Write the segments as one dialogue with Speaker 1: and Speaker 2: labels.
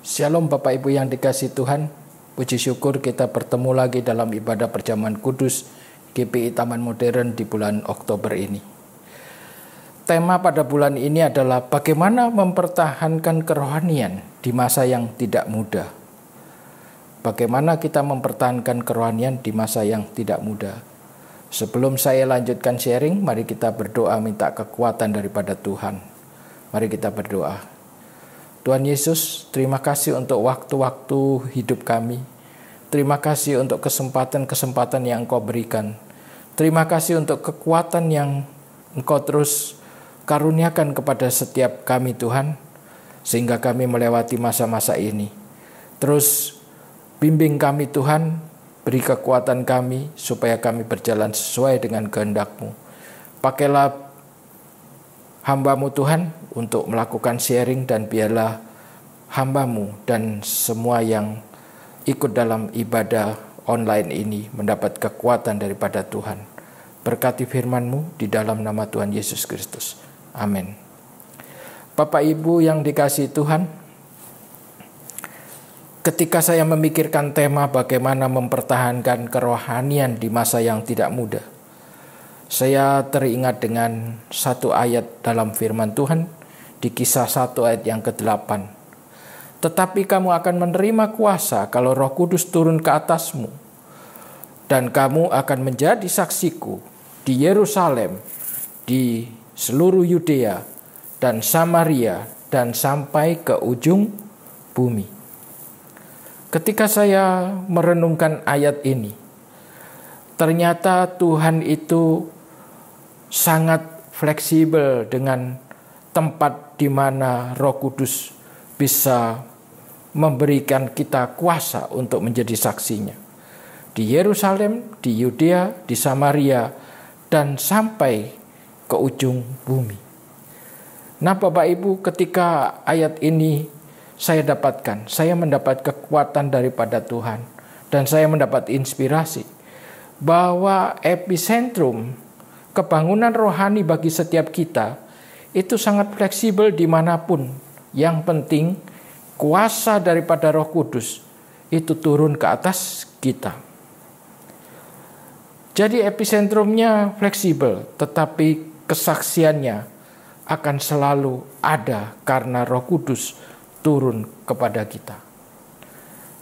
Speaker 1: Shalom Bapak Ibu yang dikasihi Tuhan. Puji syukur kita bertemu lagi dalam ibadah perjamuan kudus GPI Taman Modern di bulan Oktober ini. Tema pada bulan ini adalah bagaimana mempertahankan kerohanian di masa yang tidak mudah. Bagaimana kita mempertahankan kerohanian di masa yang tidak mudah. Sebelum saya lanjutkan sharing, mari kita berdoa minta kekuatan daripada Tuhan. Mari kita berdoa. Tuhan Yesus, terima kasih untuk waktu-waktu hidup kami. Terima kasih untuk kesempatan-kesempatan yang Engkau berikan. Terima kasih untuk kekuatan yang Engkau terus karuniakan kepada setiap kami Tuhan, sehingga kami melewati masa-masa ini. Terus bimbing kami Tuhan, beri kekuatan kami supaya kami berjalan sesuai dengan kehendak-Mu. Pakailah hamba-Mu Tuhan untuk melakukan sharing, dan biarlah hamba-Mu dan semua yang ikut dalam ibadah online ini mendapat kekuatan daripada Tuhan. Berkati firman-Mu di dalam nama Tuhan Yesus Kristus. Amin. Bapak Ibu yang dikasihi Tuhan, ketika saya memikirkan tema bagaimana mempertahankan kerohanian di masa yang tidak mudah, saya teringat dengan satu ayat dalam firman Tuhan di Kisah 1 ayat yang ke-8. Tetapi kamu akan menerima kuasa kalau Roh Kudus turun ke atasmu, dan kamu akan menjadi saksiku di Yerusalem, di seluruh Yudea dan Samaria, dan sampai ke ujung bumi. Ketika saya merenungkan ayat ini, ternyata Tuhan itu sangat fleksibel dengan tempat di mana Roh Kudus bisa memberikan kita kuasa untuk menjadi saksinya. Di Yerusalem, di Yudea, di Samaria, dan sampai ke ujung bumi. Nah Bapak Ibu, ketika ayat ini saya dapatkan, saya mendapat kekuatan daripada Tuhan, dan saya mendapat inspirasi bahwa epicentrum kebangunan rohani bagi setiap kita itu sangat fleksibel dimanapun. Yang penting kuasa daripada Roh Kudus itu turun ke atas kita. Jadi epicentrumnya fleksibel, tetapi kesaksiannya akan selalu ada karena Roh Kudus turun kepada kita.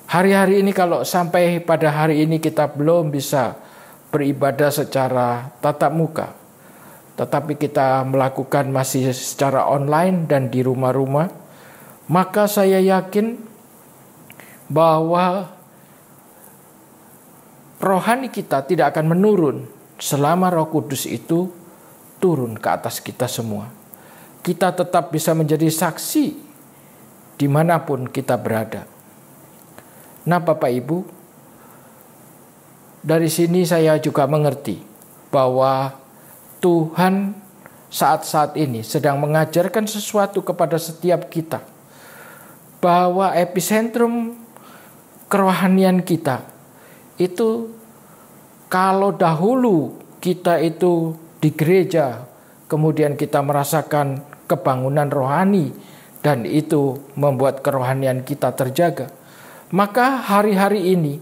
Speaker 1: Hari-hari ini kalau sampai pada hari ini kita belum bisa beribadah secara tatap muka, tetapi kita melakukan masih secara online dan di rumah-rumah, maka saya yakin bahwa rohani kita tidak akan menurun selama Roh Kudus itu turun ke atas kita semua. Kita tetap bisa menjadi saksi dimanapun kita berada. Nah Bapak Ibu, dari sini saya juga mengerti bahwa Tuhan saat-saat ini sedang mengajarkan sesuatu kepada setiap kita. Bahwa epicentrum kerohanian kita itu, kalau dahulu kita itu di gereja, kemudian kita merasakan kebangunan rohani, dan itu membuat kerohanian kita terjaga. Maka hari-hari ini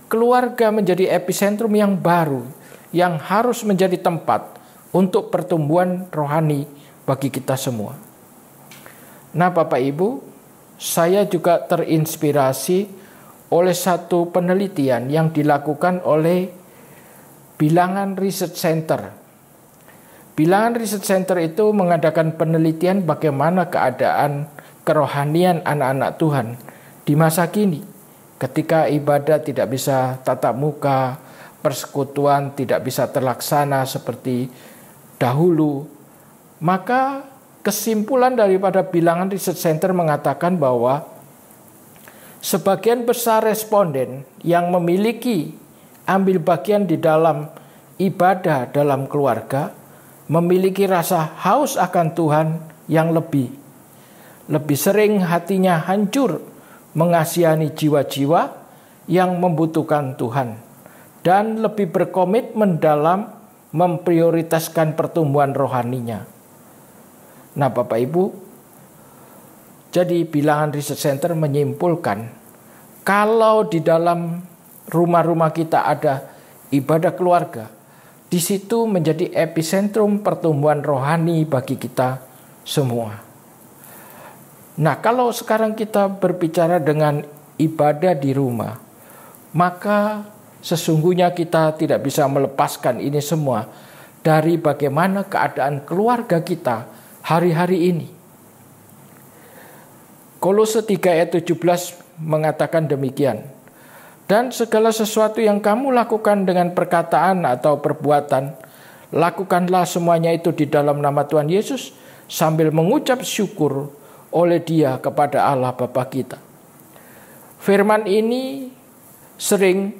Speaker 1: keluarga menjadi epicentrum yang baru, yang harus menjadi tempat untuk pertumbuhan rohani bagi kita semua. Nah Bapak Ibu, saya juga terinspirasi oleh satu penelitian yang dilakukan oleh Bilangan Research Center. Bilangan Research Center itu mengadakan penelitian bagaimana keadaan kerohanian anak-anak Tuhan di masa kini. Ketika ibadah tidak bisa tatap muka, persekutuan tidak bisa terlaksana seperti dahulu, maka kesimpulan daripada Bilangan Research Center mengatakan bahwa sebagian besar responden yang memiliki ambil bagian di dalam ibadah dalam keluarga memiliki rasa haus akan Tuhan yang lebih sering hatinya hancur mengasihani jiwa-jiwa yang membutuhkan Tuhan, dan lebih berkomitmen dalam memprioritaskan pertumbuhan rohaninya. Nah Bapak Ibu, Jadi Bilangan Research Center menyimpulkan kalau di dalam rumah-rumah kita ada ibadah keluarga, di situ menjadi epicentrum pertumbuhan rohani bagi kita semua. Nah, kalau sekarang kita berbicara dengan ibadah di rumah, maka sesungguhnya kita tidak bisa melepaskan ini semua dari bagaimana keadaan keluarga kita hari-hari ini. Kolose 3 ayat 17 mengatakan demikian. Dan segala sesuatu yang kamu lakukan dengan perkataan atau perbuatan, lakukanlah semuanya itu di dalam nama Tuhan Yesus sambil mengucap syukur oleh Dia kepada Allah Bapa kita. Firman ini sering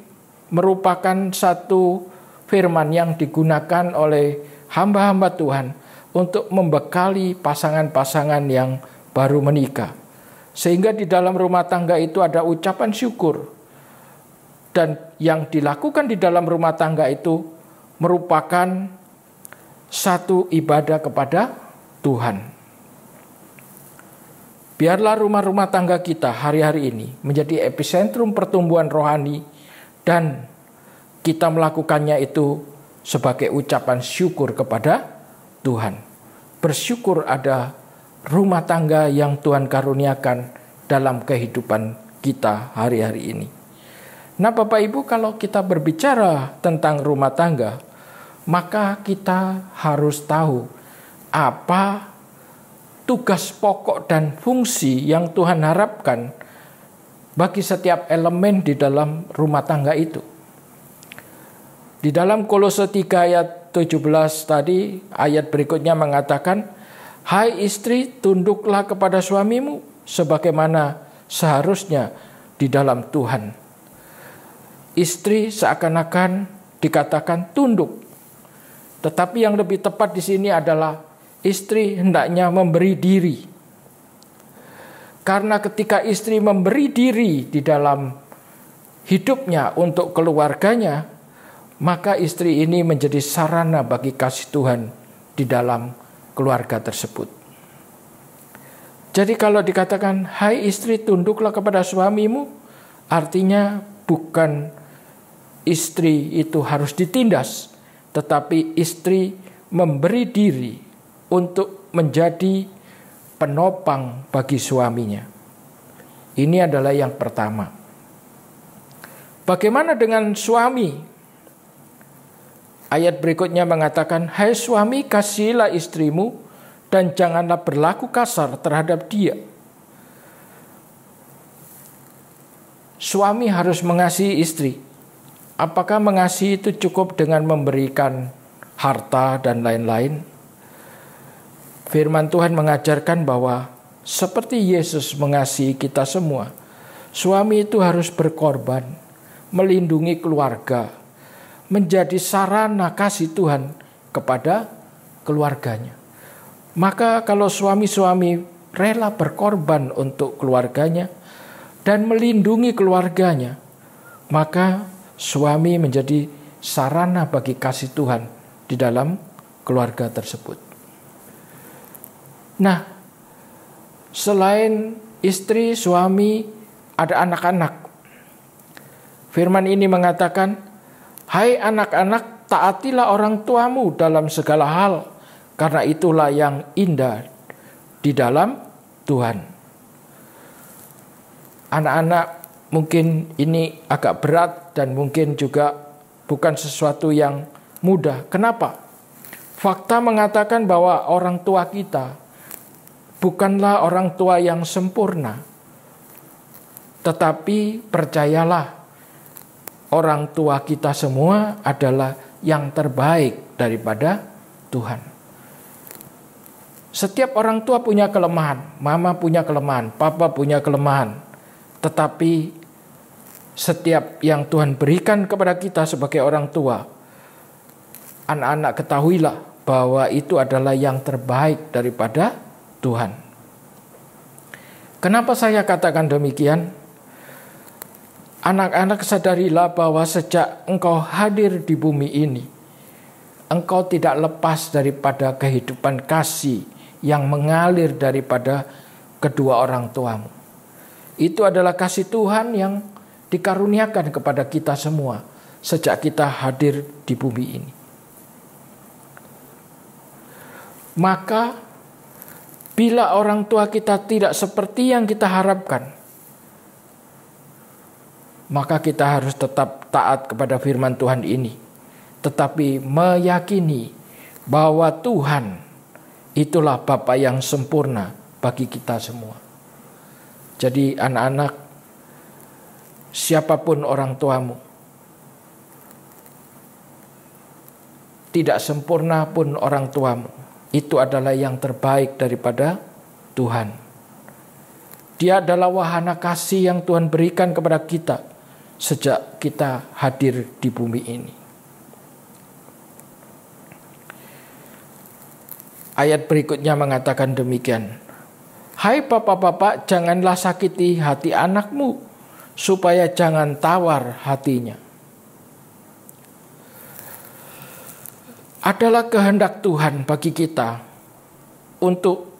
Speaker 1: merupakan satu firman yang digunakan oleh hamba-hamba Tuhan untuk membekali pasangan-pasangan yang baru menikah. Sehingga di dalam rumah tangga itu ada ucapan syukur. Dan yang dilakukan di dalam rumah tangga itu merupakan satu ibadah kepada Tuhan. Biarlah rumah-rumah tangga kita hari-hari ini menjadi epicentrum pertumbuhan rohani dan kita melakukannya itu sebagai ucapan syukur kepada Tuhan. Bersyukur ada rumah tangga yang Tuhan karuniakan dalam kehidupan kita hari-hari ini. Nah, Bapak Ibu, kalau kita berbicara tentang rumah tangga, maka kita harus tahu apa tugas pokok dan fungsi yang Tuhan harapkan bagi setiap elemen di dalam rumah tangga itu. Di dalam Kolose 3 ayat 17 tadi, ayat berikutnya mengatakan, hai istri, tunduklah kepada suamimu sebagaimana seharusnya di dalam Tuhan. Istri seakan-akan dikatakan tunduk. Tetapi yang lebih tepat di sini adalah istri hendaknya memberi diri. Karena ketika istri memberi diri di dalam hidupnya untuk keluarganya, maka istri ini menjadi sarana bagi kasih Tuhan di dalam keluarga tersebut. Jadi kalau dikatakan, hai istri, tunduklah kepada suamimu, artinya bukan istri itu harus ditindas, tetapi istri memberi diri untuk menjadi penopang bagi suaminya. Ini adalah yang pertama. Bagaimana dengan suami? Ayat berikutnya mengatakan, hai suami, kasihilah istrimu dan janganlah berlaku kasar terhadap dia. Suami harus mengasihi istri. Apakah mengasihi itu cukup dengan memberikan harta dan lain-lain? Firman Tuhan mengajarkan bahwa seperti Yesus mengasihi kita semua, suami itu harus berkorban, melindungi keluarga, menjadi sarana kasih Tuhan kepada keluarganya. Maka kalau suami-suami rela berkorban untuk keluarganya dan melindungi keluarganya, maka suami menjadi sarana bagi kasih Tuhan di dalam keluarga tersebut. Nah, selain istri, suami, ada anak-anak. Firman ini mengatakan, hai anak-anak, taatilah orang tuamu dalam segala hal, karena itulah yang indah di dalam Tuhan. Anak-anak, mungkin ini agak berat dan mungkin juga bukan sesuatu yang mudah. Kenapa? Fakta mengatakan bahwa orang tua kita bukanlah orang tua yang sempurna. Tetapi percayalah, orang tua kita semua adalah yang terbaik daripada Tuhan. Setiap orang tua punya kelemahan. Mama punya kelemahan, papa punya kelemahan. Tetapi setiap yang Tuhan berikan kepada kita sebagai orang tua, anak-anak ketahuilah bahwa itu adalah yang terbaik daripada Tuhan. Kenapa saya katakan demikian? Anak-anak, sadarilah bahwa sejak engkau hadir di bumi ini, engkau tidak lepas daripada kehidupan kasih yang mengalir daripada kedua orang tuamu. Itu adalah kasih Tuhan yang dikaruniakan kepada kita semua sejak kita hadir di bumi ini. Maka bila orang tua kita tidak seperti yang kita harapkan, maka kita harus tetap taat kepada firman Tuhan ini, tetapi meyakini bahwa Tuhan itulah Bapa yang sempurna bagi kita semua. Jadi anak-anak, siapapun orang tuamu, tidak sempurna pun orang tuamu, itu adalah yang terbaik daripada Tuhan. Dia adalah wahana kasih yang Tuhan berikan kepada kita sejak kita hadir di bumi ini. Ayat berikutnya mengatakan demikian. Hai bapak-bapak, janganlah sakiti hati anakmu, supaya jangan tawar hatinya. Adalah kehendak Tuhan bagi kita untuk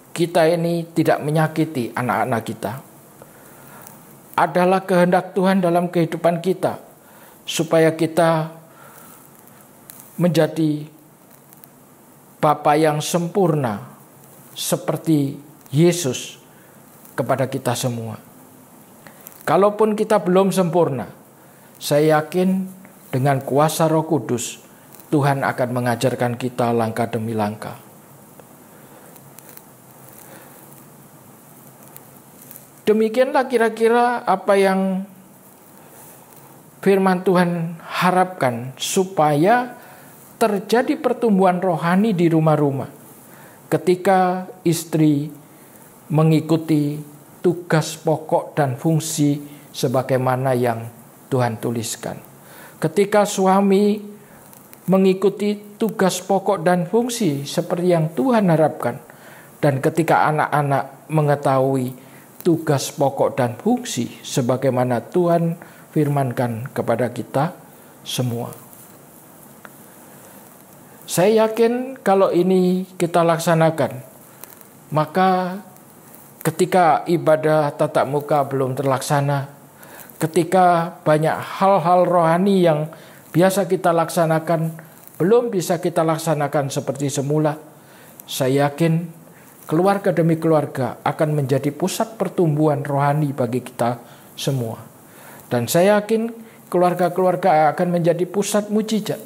Speaker 1: kita ini tidak menyakiti anak-anak kita. Adalah kehendak Tuhan dalam kehidupan kita, supaya kita menjadi Bapa yang sempurna seperti Yesus kepada kita semua. Kalaupun kita belum sempurna, saya yakin dengan kuasa Roh Kudus, Tuhan akan mengajarkan kita langkah demi langkah. Demikianlah kira-kira apa yang firman Tuhan harapkan supaya terjadi pertumbuhan rohani di rumah-rumah. Ketika istri mengikuti tugas pokok dan fungsi sebagaimana yang Tuhan tuliskan. Ketika suami mengikuti tugas pokok dan fungsi seperti yang Tuhan harapkan. Dan ketika anak-anak mengetahui tugas pokok dan fungsi sebagaimana Tuhan firmankan kepada kita semua. Saya yakin kalau ini kita laksanakan, maka ketika ibadah tatap muka belum terlaksana, ketika banyak hal-hal rohani yang biasa kita laksanakan belum bisa kita laksanakan seperti semula, saya yakin keluarga demi keluarga akan menjadi pusat pertumbuhan rohani bagi kita semua. Dan saya yakin keluarga-keluarga akan menjadi pusat mujizat,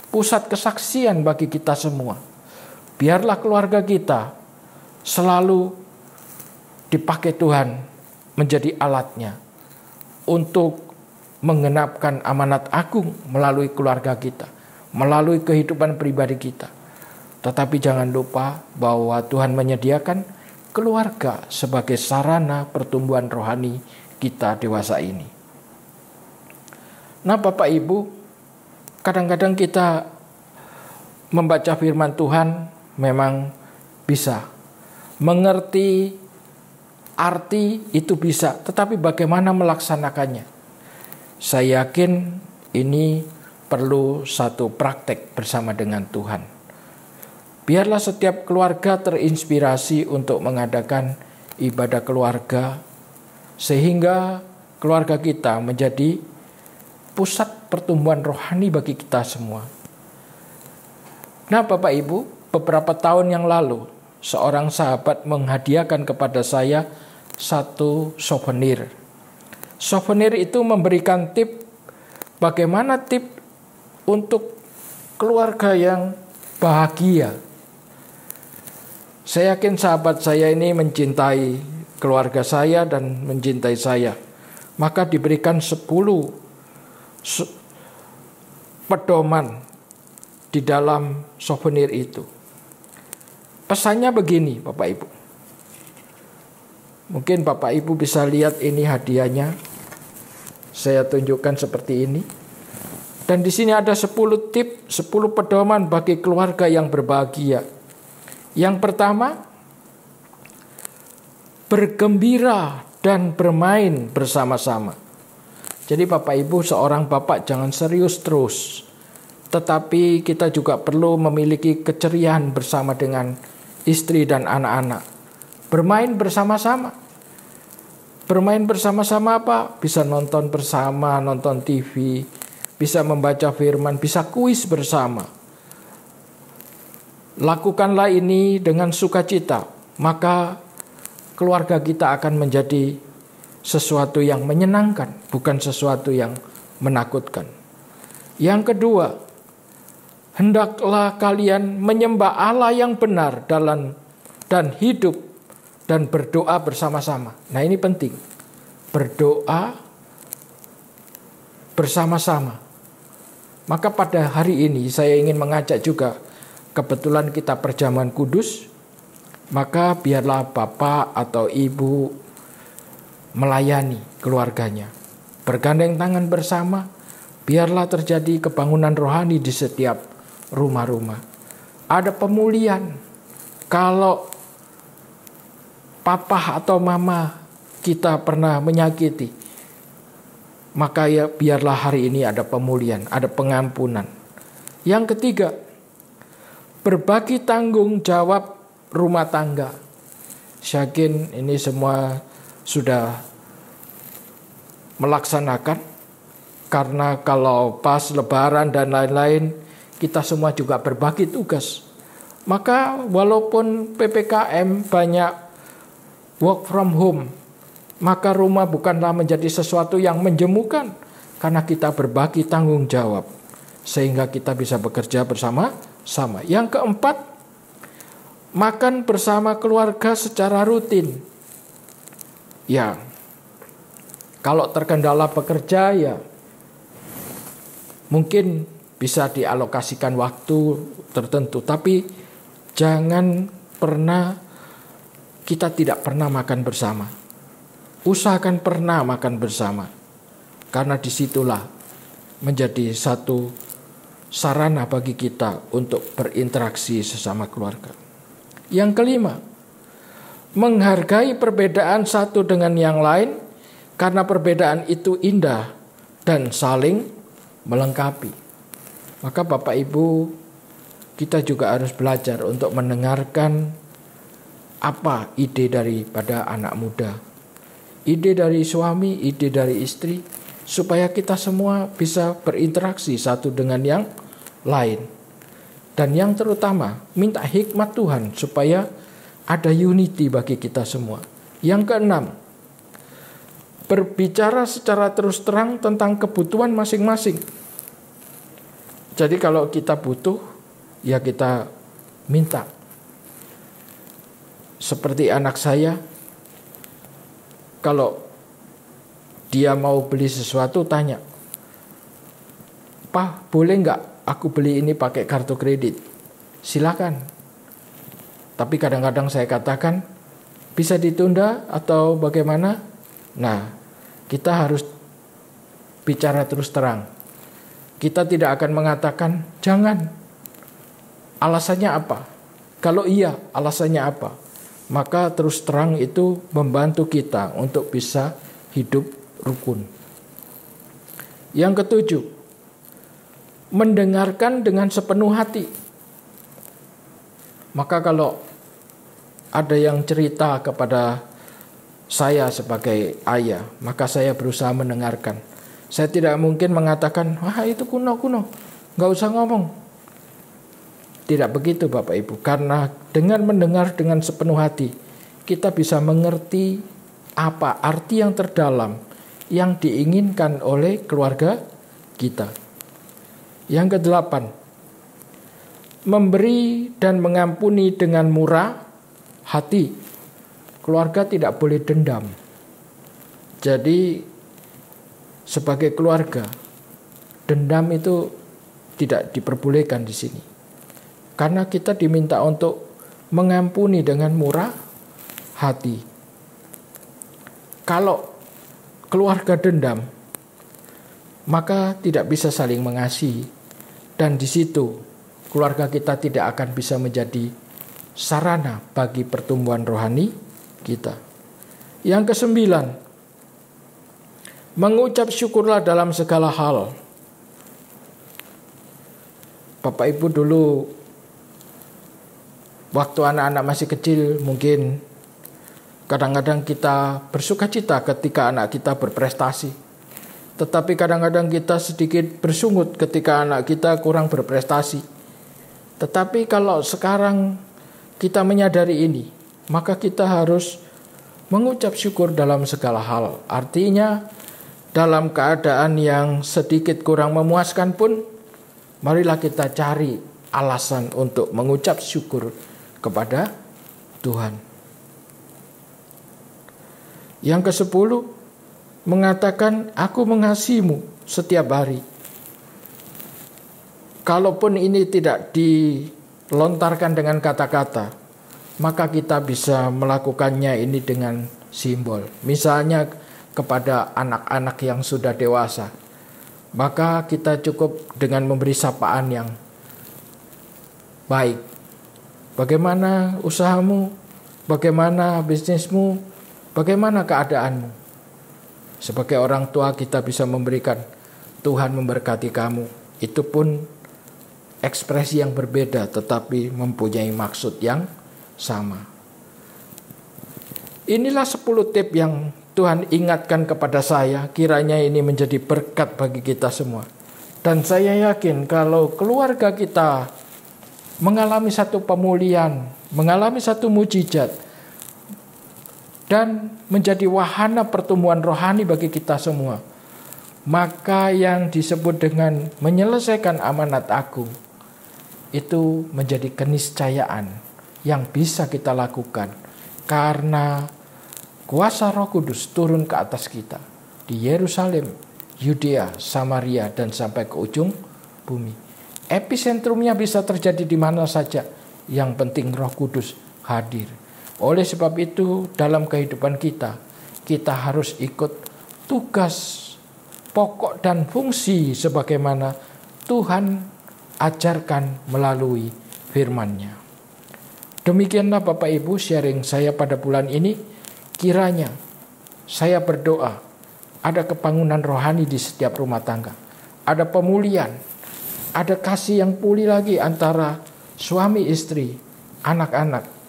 Speaker 1: pusat kesaksian bagi kita semua. Biarlah keluarga kita selalu dipakai Tuhan menjadi alatnya untuk menggenapkan amanat agung melalui keluarga kita, melalui kehidupan pribadi kita. Tetapi jangan lupa bahwa Tuhan menyediakan keluarga sebagai sarana pertumbuhan rohani kita dewasa ini. Nah Bapak Ibu, kadang-kadang kita membaca firman Tuhan memang bisa. Mengerti arti itu bisa, tetapi bagaimana melaksanakannya? Saya yakin ini perlu satu praktek bersama dengan Tuhan. Biarlah setiap keluarga terinspirasi untuk mengadakan ibadah keluarga, sehingga keluarga kita menjadi pusat pertumbuhan rohani bagi kita semua. Nah Bapak Ibu, beberapa tahun yang lalu, seorang sahabat menghadiahkan kepada saya satu souvenir. Souvenir itu memberikan tip, bagaimana tip untuk keluarga yang bahagia. Saya yakin sahabat saya ini mencintai keluarga saya dan mencintai saya. Maka diberikan 10 pedoman di dalam souvenir itu. Pesannya begini Bapak Ibu. Mungkin Bapak Ibu bisa lihat ini hadiahnya. Saya tunjukkan seperti ini. Dan di sini ada 10 tip, 10 pedoman bagi keluarga yang berbahagia. Yang pertama, bergembira dan bermain bersama-sama. Jadi Bapak Ibu, seorang bapak jangan serius terus. Tetapi kita juga perlu memiliki keceriaan bersama dengan istri dan anak-anak. Bermain bersama-sama. Bermain bersama-sama apa? Bisa nonton bersama, nonton TV, bisa membaca firman, bisa kuis bersama. Lakukanlah ini dengan sukacita, maka keluarga kita akan menjadi sesuatu yang menyenangkan, bukan sesuatu yang menakutkan. Yang kedua, hendaklah kalian menyembah Allah yang benar dan hidup dan berdoa bersama-sama. Nah, ini penting. Berdoa bersama-sama. Maka pada hari ini saya ingin mengajak juga, kebetulan kita perjamuan kudus, maka biarlah bapak atau ibu melayani keluarganya. Bergandeng tangan bersama, biarlah terjadi kebangunan rohani di setiap rumah-rumah. Ada pemulihan. Kalau papa atau mama kita pernah menyakiti, maka ya biarlah hari ini ada pemulihan, ada pengampunan. Yang ketiga, berbagi tanggung jawab rumah tangga. Yakin ini semua sudah melaksanakan, karena kalau pas lebaran dan lain-lain kita semua juga berbagi tugas. Maka walaupun PPKM banyak work from home, maka rumah bukanlah menjadi sesuatu yang menjemukan, karena kita berbagi tanggung jawab sehingga kita bisa bekerja bersama-sama. Yang keempat, makan bersama keluarga secara rutin. Ya, kalau terkendala bekerja ya mungkin bisa dialokasikan waktu tertentu, tapi jangan pernah kita tidak pernah makan bersama. Usahakan pernah makan bersama, karena disitulah menjadi satu sarana bagi kita untuk berinteraksi sesama keluarga. Yang kelima, menghargai perbedaan satu dengan yang lain, karena perbedaan itu indah dan saling melengkapi. Maka Bapak Ibu, kita juga harus belajar untuk mendengarkan apa ide daripada anak muda, ide dari suami, ide dari istri, supaya kita semua bisa berinteraksi satu dengan yang lain. Dan yang terutama, minta hikmat Tuhan supaya ada unity bagi kita semua. Yang keenam, berbicara secara terus terang tentang kebutuhan masing-masing. Jadi kalau kita butuh, ya kita minta. Seperti anak saya, kalau dia mau beli sesuatu tanya, "Pak, boleh nggak aku beli ini pakai kartu kredit?" Silakan. Tapi kadang-kadang saya katakan, bisa ditunda atau bagaimana? Nah, kita harus bicara terus terang. Kita tidak akan mengatakan, jangan. Alasannya apa? Kalau iya, alasannya apa? Maka terus terang itu membantu kita untuk bisa hidup rukun. Yang ketujuh, mendengarkan dengan sepenuh hati. Maka kalau ada yang cerita kepada saya sebagai ayah, maka saya berusaha mendengarkan. Saya tidak mungkin mengatakan, wah itu kuno, gak usah ngomong. Tidak begitu Bapak Ibu, karena dengan mendengar dengan sepenuh hati, kita bisa mengerti apa arti yang terdalam yang diinginkan oleh keluarga kita. Yang kedelapan, memberi dan mengampuni dengan murah hati. Keluarga tidak boleh dendam. Jadi sebagai keluarga, dendam itu tidak diperbolehkan di sini. Karena kita diminta untuk mengampuni dengan murah hati. Kalau keluarga dendam, maka tidak bisa saling mengasihi. Dan di situ keluarga kita tidak akan bisa menjadi sarana bagi pertumbuhan rohani kita. Yang kesembilan, mengucap syukurlah dalam segala hal. Bapak Ibu dulu waktu anak-anak masih kecil mungkin Kadang-kadang kita bersukacita ketika anak kita berprestasi. Tetapi kadang-kadang kita sedikit bersungut ketika anak kita kurang berprestasi. Tetapi kalau sekarang kita menyadari ini, maka kita harus mengucap syukur dalam segala hal. Artinya, dalam keadaan yang sedikit kurang memuaskan pun, marilah kita cari alasan untuk mengucap syukur kepada Tuhan. Yang ke-10 mengatakan, aku mengasihimu setiap hari. Kalaupun ini tidak dilontarkan dengan kata-kata, maka kita bisa melakukannya ini dengan simbol. Misalnya kepada anak-anak yang sudah dewasa, maka kita cukup dengan memberi sapaan yang baik. Bagaimana usahamu? Bagaimana bisnismu? Bagaimana keadaanmu? Sebagai orang tua kita bisa memberikan, Tuhan memberkati kamu. Itu pun ekspresi yang berbeda tetapi mempunyai maksud yang sama. Inilah 10 tip yang Tuhan ingatkan kepada saya. Kiranya ini menjadi berkat bagi kita semua. Dan saya yakin kalau keluarga kita mengalami satu pemulihan, mengalami satu mujizat, dan menjadi wahana pertumbuhan rohani bagi kita semua, maka yang disebut dengan menyelesaikan amanat agung itu menjadi keniscayaan yang bisa kita lakukan karena kuasa Roh Kudus turun ke atas kita di Yerusalem, Yudea, Samaria, dan sampai ke ujung bumi. Episentrumnya bisa terjadi di mana saja, yang penting Roh Kudus hadir. Oleh sebab itu dalam kehidupan kita harus ikut tugas pokok dan fungsi sebagaimana Tuhan ajarkan melalui firman-Nya. Demikianlah Bapak Ibu sharing saya pada bulan ini. Kiranya saya berdoa ada kebangunan rohani di setiap rumah tangga. Ada pemulihan, ada kasih yang pulih lagi antara suami istri, anak-anak.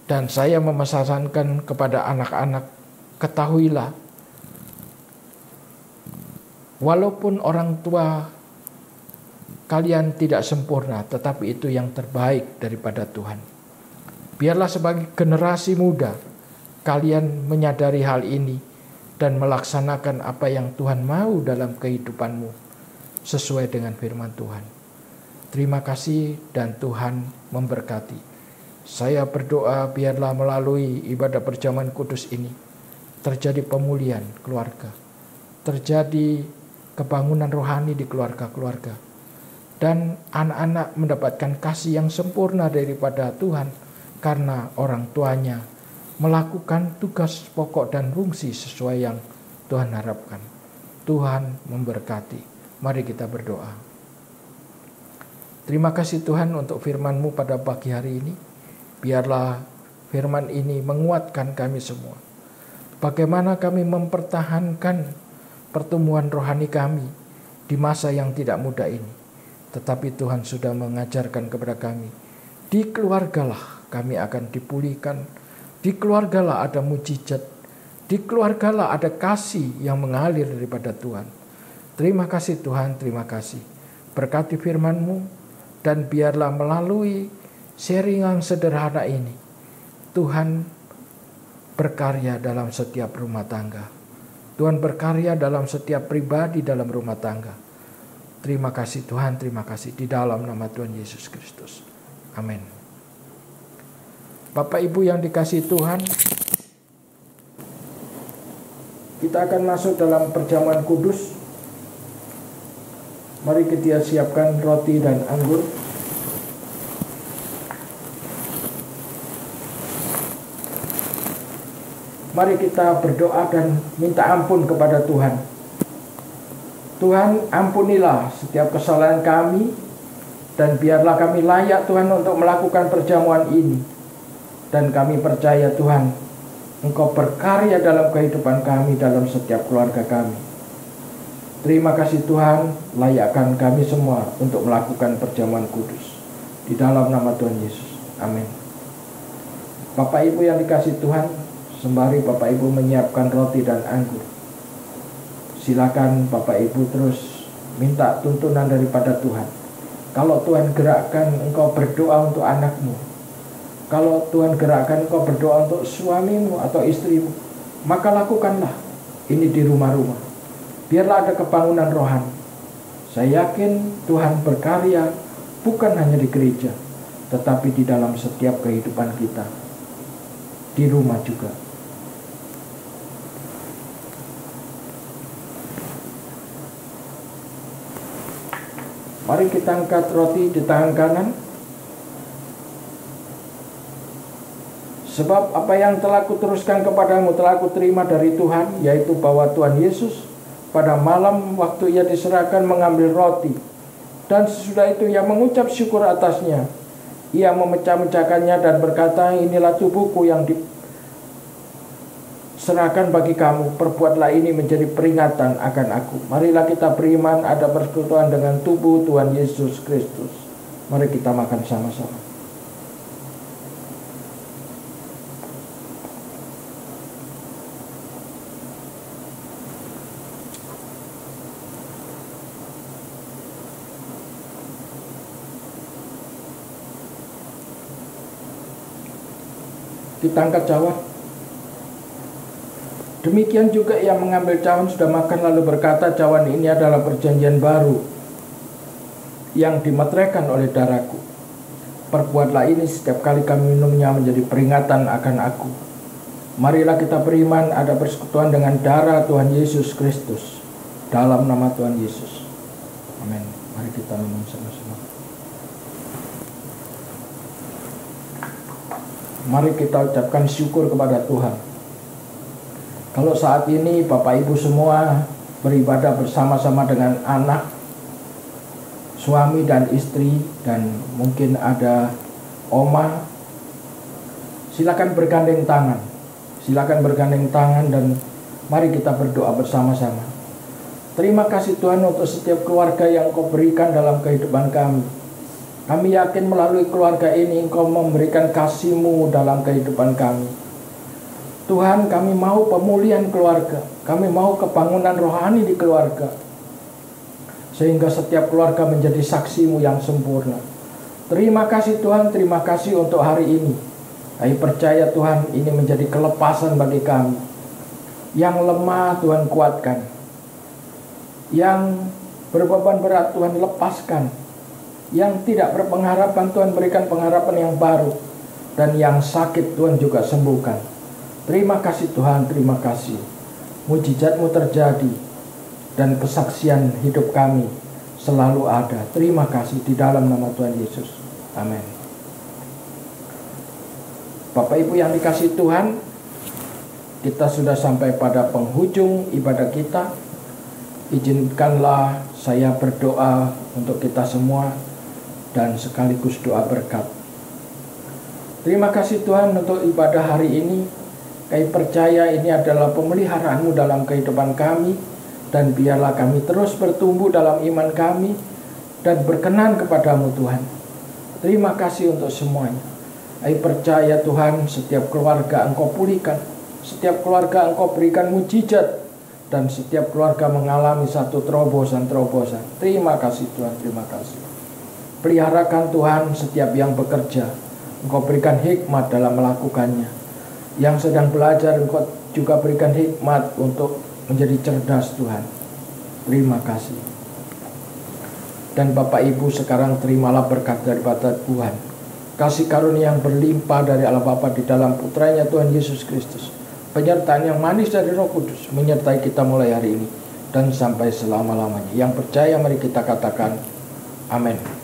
Speaker 1: Dan saya memesankan kepada anak-anak, ketahuilah, walaupun orang tua kalian tidak sempurna, tetapi itu yang terbaik daripada Tuhan. Biarlah sebagai generasi muda, kalian menyadari hal ini dan melaksanakan apa yang Tuhan mau dalam kehidupanmu sesuai dengan firman Tuhan. Terima kasih dan Tuhan memberkati. Saya berdoa biarlah melalui ibadah perjamuan kudus ini terjadi pemulihan keluarga, terjadi kebangunan rohani di keluarga-keluarga, dan anak-anak mendapatkan kasih yang sempurna daripada Tuhan karena orang tuanya melakukan tugas pokok dan fungsi sesuai yang Tuhan harapkan. Tuhan memberkati. Mari kita berdoa. Terima kasih Tuhan untuk firman-Mu pada pagi hari ini. Biarlah firman ini menguatkan kami semua. Bagaimana kami mempertahankan pertumbuhan rohani kami di masa yang tidak mudah ini. Tetapi Tuhan sudah mengajarkan kepada kami, di keluargalah kami akan dipulihkan, di keluargalah ada mujizat, di keluargalah ada kasih yang mengalir daripada Tuhan. Terima kasih Tuhan, terima kasih. Berkati firman-Mu dan biarlah melalui sharingan sederhana ini, Tuhan berkarya dalam setiap rumah tangga. Tuhan berkarya dalam setiap pribadi dalam rumah tangga. Terima kasih Tuhan, terima kasih. Di dalam nama Tuhan Yesus Kristus. Amin. Bapak Ibu yang dikasihi Tuhan, kita akan masuk dalam perjamuan kudus. Mari kita siapkan roti dan anggur. Mari kita berdoa dan minta ampun kepada Tuhan. Tuhan, ampunilah setiap kesalahan kami, dan biarlah kami layak Tuhan untuk melakukan perjamuan ini. Dan kami percaya Tuhan, Engkau berkarya dalam kehidupan kami, dalam setiap keluarga kami. Terima kasih Tuhan, layakkan kami semua untuk melakukan perjamuan kudus. Di dalam nama Tuhan Yesus. Amin. Bapak Ibu yang dikasihi Tuhan, sembari Bapak Ibu menyiapkan roti dan anggur, silakan Bapak Ibu terus minta tuntunan daripada Tuhan. Kalau Tuhan gerakkan engkau berdoa untuk anakmu, kalau Tuhan gerakkan engkau berdoa untuk suamimu atau istrimu, maka lakukanlah ini di rumah-rumah. Biarlah ada kebangunan rohani. Saya yakin Tuhan berkarya bukan hanya di gereja, tetapi di dalam setiap kehidupan kita, di rumah juga. Mari kita angkat roti di tangan kanan. Sebab apa yang telah kuteruskan kepadamu telah kuterima dari Tuhan, yaitu bahwa Tuhan Yesus pada malam waktu ia diserahkan mengambil roti, dan sesudah itu ia mengucap syukur atasnya. Ia memecah-mecahkannya dan berkata, inilah tubuhku yang diserahkan bagi kamu. Perbuatlah ini menjadi peringatan akan aku. Marilah kita beriman ada persekutuan dengan tubuh Tuhan Yesus Kristus. Mari kita makan sama-sama. Kita angkat cawan. Demikian juga ia mengambil cawan sudah makan lalu berkata, cawan ini adalah perjanjian baru yang dimeteraikan oleh darahku. Perbuatlah ini setiap kali kami minumnya menjadi peringatan akan aku. Marilah kita beriman ada persekutuan dengan darah Tuhan Yesus Kristus. Dalam nama Tuhan Yesus. Amin. Mari kita minum sama-sama. Mari kita ucapkan syukur kepada Tuhan. Kalau saat ini Bapak Ibu semua beribadah bersama-sama dengan anak, suami dan istri, dan mungkin ada oma, silakan bergandeng tangan. Silakan bergandeng tangan dan mari kita berdoa bersama-sama. Terima kasih Tuhan untuk setiap keluarga yang Kau berikan dalam kehidupan kami. Kami yakin melalui keluarga ini Engkau memberikan kasih-Mu dalam kehidupan kami. Tuhan, kami mau pemulihan keluarga. Kami mau kebangunan rohani di keluarga. Sehingga setiap keluarga menjadi saksi-Mu yang sempurna. Terima kasih Tuhan, terima kasih untuk hari ini. Kami percaya Tuhan ini menjadi kelepasan bagi kami. Yang lemah Tuhan kuatkan. Yang berbeban berat Tuhan lepaskan. Yang tidak berpengharapan Tuhan berikan pengharapan yang baru. Dan yang sakit Tuhan juga sembuhkan. Terima kasih Tuhan, terima kasih. Mujizat-Mu terjadi. Dan kesaksian hidup kami selalu ada. Terima kasih di dalam nama Tuhan Yesus. Amin. Bapak Ibu yang dikasihi Tuhan, kita sudah sampai pada penghujung ibadah kita. Izinkanlah saya berdoa untuk kita semua dan sekaligus doa berkat. Terima kasih Tuhan untuk ibadah hari ini. Kami percaya ini adalah pemeliharaan-Mu dalam kehidupan kami, dan biarlah kami terus bertumbuh dalam iman kami dan berkenan kepadamu Tuhan. Terima kasih untuk semuanya. Kami percaya Tuhan setiap keluarga Engkau pulihkan, setiap keluarga Engkau berikan mujizat, dan setiap keluarga mengalami satu terobosan-terobosan. Terima kasih Tuhan, terima kasih. Peliharakan Tuhan setiap yang bekerja. Engkau berikan hikmat dalam melakukannya. Yang sedang belajar Engkau juga berikan hikmat untuk menjadi cerdas Tuhan. Terima kasih. Dan Bapak Ibu sekarang terimalah berkat daripada Tuhan. Kasih karunia yang berlimpah dari Allah Bapa di dalam putranya Tuhan Yesus Kristus. Penyertaan yang manis dari Roh Kudus menyertai kita mulai hari ini dan sampai selama-lamanya. Yang percaya mari kita katakan amin.